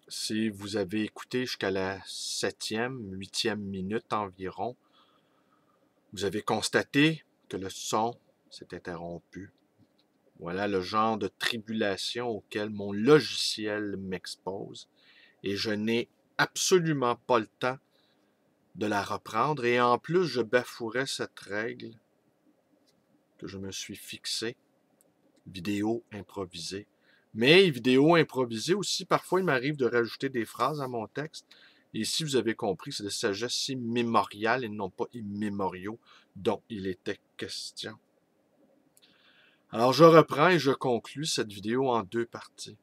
Si vous avez écouté jusqu'à la 7e, 8e minute environ, vous avez constaté que le son s'est interrompu. Voilà le genre de tribulation auquel mon logiciel m'expose et je n'ai absolument pas le temps de la reprendre et en plus je bafouerais cette règle que je me suis fixée, vidéo improvisée. Mais vidéo improvisée aussi, parfois il m'arrive de rajouter des phrases à mon texte. Et ici, vous avez compris, c'est de sagesse immémoriale et non pas immémoriaux dont il était question. Alors je reprends et je conclus cette vidéo en deux parties.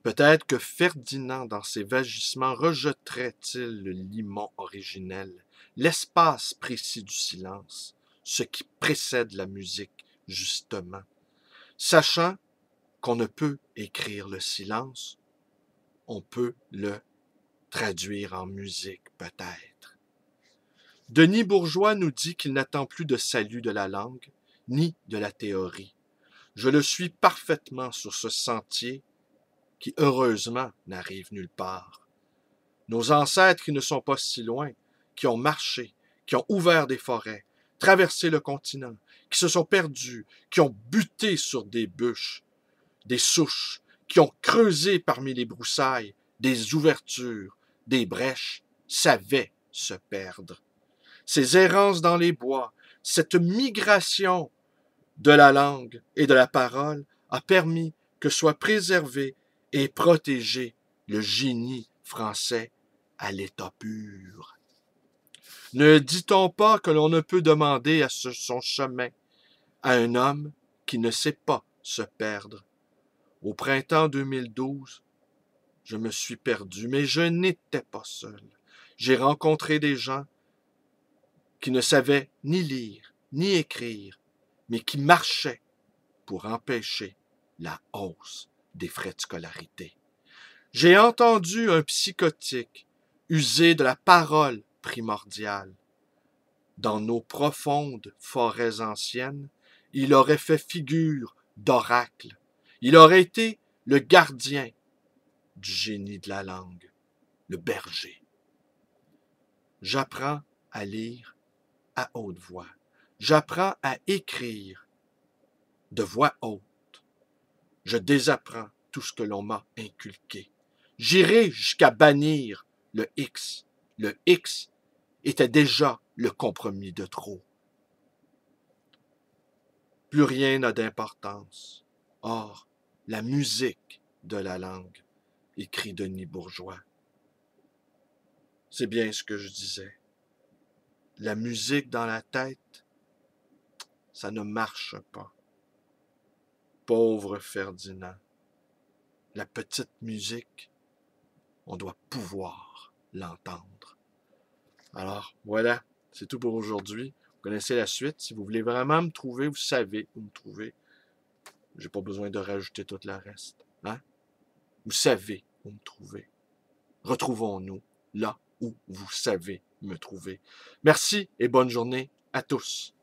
Peut-être que Ferdinand, dans ses vagissements, rejetterait-il le limon originel, l'espace précis du silence, ce qui précède la musique, justement. Sachant qu'on ne peut écrire le silence, on peut le traduire en musique, peut-être. Denis Bourgeois nous dit qu'il n'attend plus de salut de la langue, ni de la théorie. Je le suis parfaitement sur ce sentier qui, heureusement, n'arrive nulle part. Nos ancêtres qui ne sont pas si loin, qui ont marché, qui ont ouvert des forêts, traversé le continent, qui se sont perdus, qui ont buté sur des bûches, des souches, qui ont creusé parmi les broussailles, des ouvertures, des brèches, savaient se perdre. Ces errances dans les bois, cette migration de la langue et de la parole a permis que soit préservé et protégé le génie français à l'état pur. Ne dit-on pas que l'on ne peut demander à son chemin à un homme qui ne sait pas se perdre? Au printemps 2012, je me suis perdu, mais je n'étais pas seul. J'ai rencontré des gens qui ne savaient ni lire, ni écrire, mais qui marchaient pour empêcher la hausse des frais de scolarité. J'ai entendu un psychotique user de la parole primordiale. Dans nos profondes forêts anciennes, il aurait fait figure d'oracle. Il aurait été le gardien du génie de la langue, le berger. J'apprends à lire à haute voix. J'apprends à écrire de voix haute. Je désapprends tout ce que l'on m'a inculqué. J'irai jusqu'à bannir le X. Le X était déjà le compromis de trop. Plus rien n'a d'importance. Or, la musique de la langue, écrit Denis Bourgeois. C'est bien ce que je disais. La musique dans la tête, ça ne marche pas. Pauvre Ferdinand. La petite musique, on doit pouvoir l'entendre. Alors, voilà, c'est tout pour aujourd'hui. Vous connaissez la suite. Si vous voulez vraiment me trouver, vous savez où me trouver. J'ai pas besoin de rajouter tout le reste. Hein? Vous savez où me trouver. Retrouvons-nous là où vous savez me trouver. Merci et bonne journée à tous.